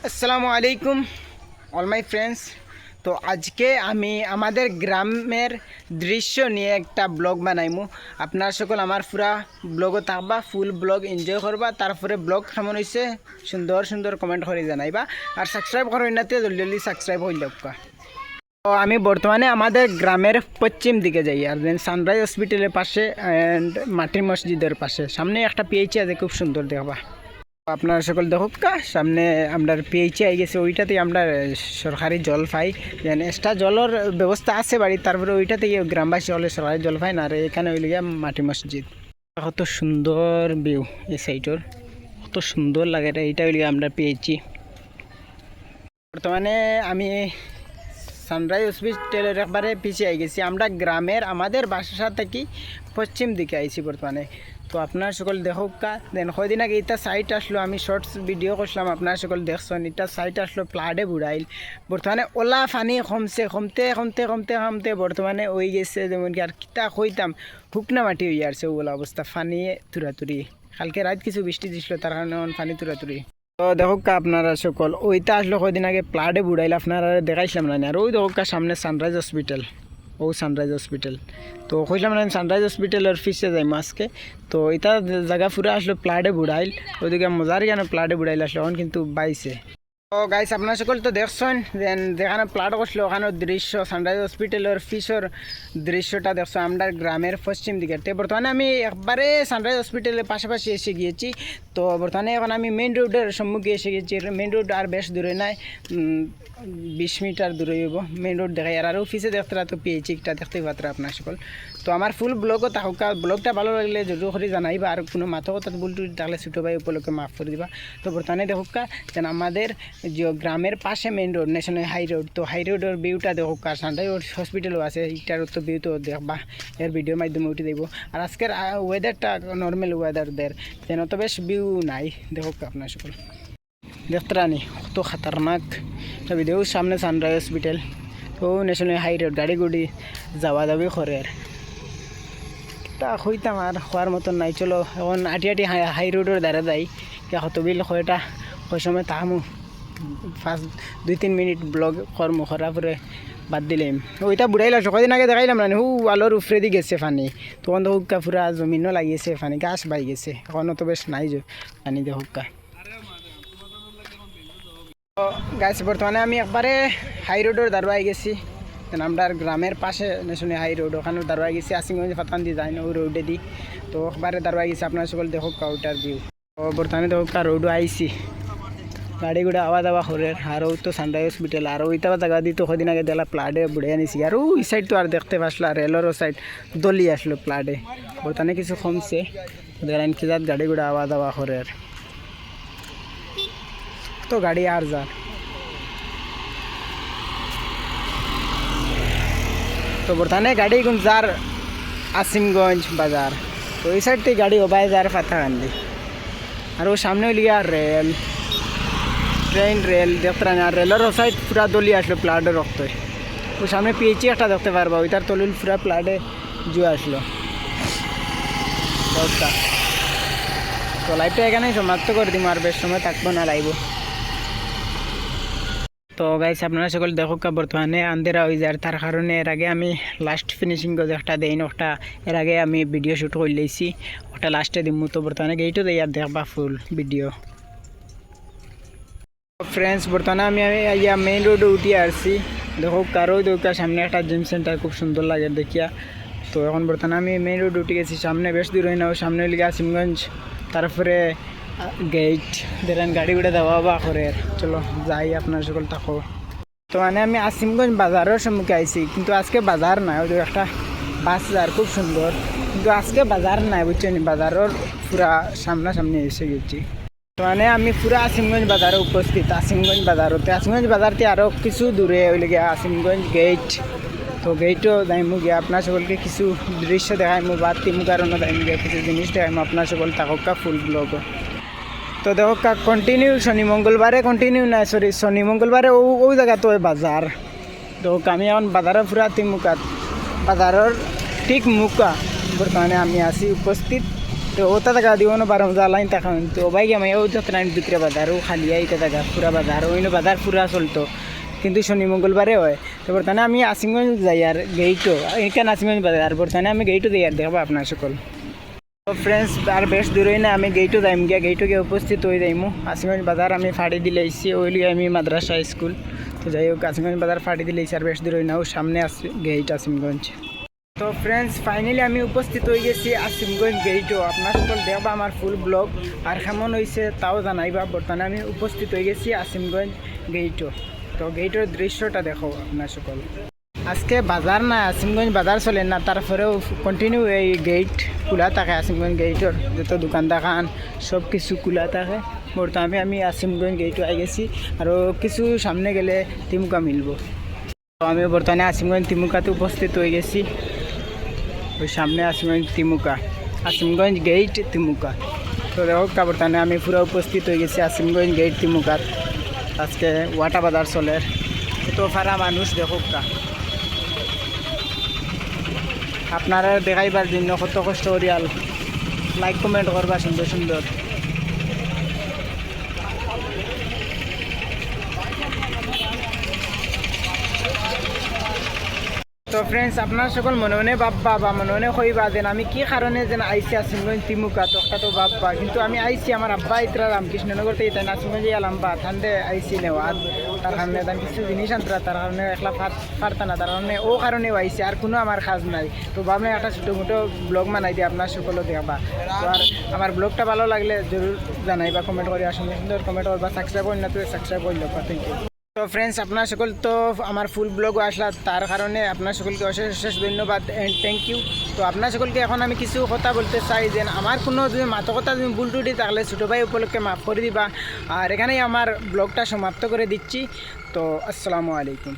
আসসালামু আলাইকুম all my friends. তো আজকে আমি আমাদের গ্রামের দৃশ্য নিয়ে একটা ব্লগ বানাইমু। আপনারা সকল আমার পুরা ব্লগও থাকবা, ফুল ব্লগ এনজয় করবা। তারপরে ব্লগ কেমন হয়েছে সুন্দর সুন্দর কমেন্ট করে জানাইবা। আর সাবস্ক্রাইব করেন না, জলদি জলদি সাবস্ক্রাইব হয়ে লোকা। তো আমি বর্তমানে আমাদের গ্রামের পশ্চিম দিকে যাই, আর দেন সানরাইজ হসপিটালের পাশে অ্যান্ড মাটির মসজিদের পাশে সামনে একটা পিএইচি আছে, খুব সুন্দর দেখবা। আপনারা সকল দেখুক সামনে আমরা পিএইচি আই গেছে, ওইটাতেই আমরা সরকারি জল পাই। যেন এক্সট্রা জলের ব্যবস্থা আছে বাড়ির, তারপরে ওইটাতে গ্রামবাসী হলে সরকারি জল পাই না। আর এখানে হইল গিয়া মাটি মসজিদ। কত সুন্দর ভিউ এই সাইডর, কত সুন্দর লাগে। এইটা হইল গিয়া আমরা পিএইচি। বর্তমানে আমি সানরাইজ হসপিটালের একবারে পিছিয়ে আই গেছি। আমরা গ্রামের আমাদের বাসা থেকে পশ্চিম দিকে আইছি বর্তমানে। তো আপনারা সকল দেখুক দেন কয়দিন আগে এটা সাইট আসলো, আমি শর্টস ভিডিও করছিলাম, আপনারা সকল দেখছেন। এটা সাইট আসলো প্লাডে বুড়াইল। বর্তমানে ওলা পানি কমছে, কমতে কমতে কমতে কমতে বর্তমানে হয়ে গেছে যেমন কি আর কিতা কইতাম শুকনা মাটি হয়ে আসছে ওলা অবস্থা। পানি তুরাতুরি, কালকে রাত কিছু বৃষ্টি দিছিল, তার কারণে পানি তুরাতুরি। তো দেখুক আপনারা সকল, ওইটা আসলো কয়দিন আগে প্লাডে বুড়াইল, আপনারা দেখাইছিলাম না। আর ওই দেখুক সামনে সানরাইজ হসপিটাল, ও সানরাইজ হসপিটাল। তো কইলাম না সানরাইজ হসপিটালের ফিসে যাই আজকে। তো এটা জায়গা ফুরা আসলো প্লাডে বুড়াইল, ওইদিকে মজার কেন প্লাডে বুড়াইল আসলো, এখন কিন্তু বাইছে। তো গাইস আপনারা সকল তো দেখছেন যেখানে প্লাট করছিল ওখানের দৃশ্য, সানরাইজ হসপিটালের ফিসের দৃশ্যটা দেখছো আমরা গ্রামের পশ্চিম দিকে। বর্তমানে আমি একবারে সানরাইজ হসপিটালের পাশাপাশি এসে গিয়েছি। তো বর্তমানে এখন আমি মেইন রোডের সম্মুখে এসে গেছি। মেইন রোড আর বেশ দূরে নাই, 20 মিটার দূরে হইব মেইন রোড দেখাই। আর অফিসে দেখতে তো পিএইচিটা দেখতেই পাত্রা আপনার সকল। তো আমার ফুল ব্লগও থাকুক, ব্লগটা ভালো লাগলে জরুর করে জানাইবা। আর কোনো মাথা কথা ভুল টুল থাকলে ছোটো ভাই উপলক্ষে মাফ করে দিবা। তো বর্তমানে দেখুক যেন আমাদের যে গ্রামের পাশে main road, national high road. তো হাই রোডের ভিউটা দেখুক, আর সানরাইজ হসপিটালও আছে, এইটার তো ভিউ তো দেখবা, এর ভিডিওর মাধ্যমে উঠে দেবো। আর আজকের ওয়েদারটা নর্মাল ওয়েদার দের যেন তো বেশ ভিউ নাই। দেখুক আপনার সকল দেখতে রানি কত খাতারনাক ভিডিও। সামনে সানরাইজ হসপিটাল, তো ন্যাশনাল হাই রোড, গাড়ি গুড়ি যাওয়া যাবি করে। তা হইতাম আর হওয়ার মতন নাই। চলো এখন আটি আটি হাই রোডের দ্বারা যাই, কত বিল কয়টা ওই সময় তাহামু 2-3 মিনিট ব্লগ কর্ম করার পরে বাদ দিলাম। ওইটা বুড়াইল কদিন আগে দেখাইলাম না, হু আলোর উফরে দি গেছে পানি। তখন তো হুক্কা পুরা জমিনও লাগিয়েছে পানি, গাছ বাই গেছে, এখনও তো বেশ নাই পানি দিয়ে হুক্কা। তো গাছ বর্তমানে আমি একবারে হাই রোডের দাঁড়াই গেছি। আমরা গ্রামের পাশে ন্যাশনাল হাই রোড, ওখানে দাঁড়াই গেছি। আসিংগঞ্জ ফাতান দিয়ে যায় না ওই রোডে দি। তো একবারে দাঁড়াই গেছি, আপনার সকল দেখুক ওটার ভিউ। তো বর্তমানে দেখুক রোডও আইসি, গাড়ি গুড়া আওয়া দাওয়া করে। আর ওই তো সানরাইজ হসপিটাল, আর ওইটা জায়গা দিই তো কদিন আগে দেখলা প্লাডে বুড়ে আনিছি। আর ওই সাইড তো আর দেখতে পাসলা রেলেরও সাইড দলি আসলো প্লাডে। বর্তমানে কিছু কমছে, দেখেন কি যাত গাড়ি গুড়া আওয়া দাওয়া করে। আর তো গাড়ি আর যার। তো বর্তমানে গাড়ি কোন যার আসিমগঞ্জ বাজার। তো এই সাইড থেকে গাড়ি ওবাই যার ফাতা কান্দি। আর ও সামনে লিয়া রেল, ট্রেন রেল দেখতে রানি। আর রেলের সাইড পুরা দলি আসলো প্লাডে রক্ত। ওই সামনে পিএইচি একটা দেখতে পারবা, ওইটার তলিল পুরা প্লাডে জুয়ে আসলো। তো লাইভটা এখানেই সমাপ্ত করে দিম, আর বেশ সময় থাকবো না লাইভ। তো গাইস আপনারা সকল দেখুক বর্তমানে আন্ধেরা হয়ে যায়, তার কারণে এর আগে আমি লাস্ট ফিনিশিং একটা দেই ওটা এর আগে আমি ভিডিও শ্যুট করে লইছি, ওটা লাস্টে দিমু। তো বর্তমানে এইটো দেই আর দেখবা ফুল ভিডিও। ফ্রেন্ডস বর্তমানে আমি ইয়া মেইন রোডে উঠে আসছি। দেখো কারো দৌকার সামনে একটা জিম সেন্টার, খুব সুন্দর লাগে দেখিয়া। তো এখন বর্তমানে আমি মেইন রোড উঠে গেছি, সামনে বেশ দূর হয় না, সামনে লিগে আসিমগঞ্জ, তারপরে গেট দেন গাড়ি গুড়ে দেওয়া বা করে। চলো যাই, আপনার সকল থাকো। তো মানে আমি আসিমগঞ্জ বাজারের সম্মুখে আইছি, কিন্তু আজকে বাজার নাই। ওই একটা বাজার খুব সুন্দর, কিন্তু আজকে বাজার নাই বুঝছেন, বাজারের পুরা সামনাসামনি এসে গেছি। তো মানে আমি পুরা আসিমগঞ্জ বাজারে উপস্থিত, আসিমগঞ্জ বাজারতে। আসিমগঞ্জ বাজারতে আরও কিছু দূরে ওই গিয়া আসিমগঞ্জ গেট। তো গেটও যাইমু গিয়া, আপনার সকলকে কিছু দৃশ্য দেখাইমু বা তিমু কারণে যাইমু গিয়া, কিছু জিনিস দেখাইমু আপনার সকল থাকা ফুল ব্লগ। তো দেখো কন্টিনিউ শনি মঙ্গলবারে কন্টিনিউ নাই, সরি শনি মঙ্গলবারে ওই জায়গা তো বাজার। তো আমি এখন বাজারের পুরা তিমুকাত, বাজারের ঠিক মুখা বর্তমানে আমি আছি উপস্থিত। তো ওটা টাকা দিব না 12 লাইন টাকা তো ভাই আমি ও যত লাইন বিক্রি বাজারও খালি এইটা টাকা পুরা বাজার ওই বাজার পুরা চলতো কিন্তু শনি মঙ্গলবারে হয় তো বর্তমানে আমি আসিমগঞ্জ যাই আর গেইটও এখানে আসিমগঞ্জ বাজার আর বর্তমানে আমি গেইটও যাই আর দেখবো আপনার সকল তো ফ্রেন্ডস আর বেশ দূরই না আমি গেইটও যাইম গিয়া গেইটও গিয়ে উপস্থিত হয়ে যাইমু আসিমগঞ্জ বাজার আমি ফাড়ি দিলে আইসি ওইলি আমি মাদ্রাসা স্কুল তো যাই হোক আসিমগঞ্জ বাজার ফাড়ি দিলে আর বেশ দূরই না ও সামনে আসি গেইট আসিমগঞ্জ তো ফ্রেন্ডস ফাইনালি আমি উপস্থিত হয়ে গেছি আসিমগঞ্জ গেইটও আপনার সকল দেখবা আমার ফুল ব্লগ আর কেমন হয়েছে তাও জানাইবা বর্তমানে আমি উপস্থিত হয়ে গেছি আসিমগঞ্জ গেইটও তো গেইটের দৃশ্যটা দেখো আপনার সকল আজকে বাজার না আসিমগঞ্জ বাজার চলে না তারপরেও কন্টিনিউ এই গেইট খোলা থাকে আসিমগঞ্জ গেইটের যত দোকান দোকান সব কিছু খোলা থাকে বর্তমানে আমি আসিমগঞ্জ গেইটও আই গেছি আর কিছু সামনে গেলে তিমুকা মিলব তো আমি বর্তমানে আসিমগঞ্জ তিমুকাতে উপস্থিত হয়ে গেছি ওই সামনে আসিমগঞ্জ তিমুকা আসিমগঞ্জ গেইট তিমুকা তো দেখো বর্তমানে আমি পুরো উপস্থিত হয়ে গেছি আসিমগঞ্জ গেইট তিমুকাত আজকে ওয়াটা বাজার চলে তো ফারা মানুষ দেখো আপনারা দেখাইবার জন্য কত কষ্ট করি আর লাইক কমেন্ট করবা সুন্দর সুন্দর তো ফ্রেন্ডস আপনার সকল মনে মনে ভাববা বা মনে মনে কইবা যেন আমি কি কারণে যেন আইসি আসিমগঞ্জ তিমুকা তোকা তো ভাববা কিন্তু আমি আইসি আমার আব্বা ইতরা রামকৃষ্ণনগর থেকে তাই আসিমগঞ্জে এলাম বা ঠান্ডে আইসি নেওয়া তার কারণে তার কিছু জিনিস আনতরা তার কারণে একলা পারতা না তার কারণে ও কারণেও আইসি আর কোনো আমার কাজ নাই তো ভাবলাম একটা ছোটো মোটো ব্লগ বানাই দিয়ে আপনার সকলও দেখবা তো আর আমার ব্লগটা ভালো লাগলে জরুর জানাইবা কমেন্ট করে সুন্দর সুন্দর কমেন্ট করবা সাবস্ক্রাইব করি না তো সাবস্ক্রাইব করলো থ্যাংক ইউ তো ফ্রেন্ডস আপনার সকল তো আমার ফুল ব্লগও আসলা তার কারণে আপনার সকলকে অশেষ অশেষ ধন্যবাদ অ্যান্ড থ্যাংক ইউ তো আপনার সকলকে এখন আমি কিছু কথা বলতে চাই যে আমার কোনো যদি মাতকতা যদি ভুল টুটি তাহলে ছোটো ভাই উপলক্ষে মাফ করে দিবা আর এখানেই আমার ব্লগটা সমাপ্ত করে দিচ্ছি তো আসসালামু আলাইকুম।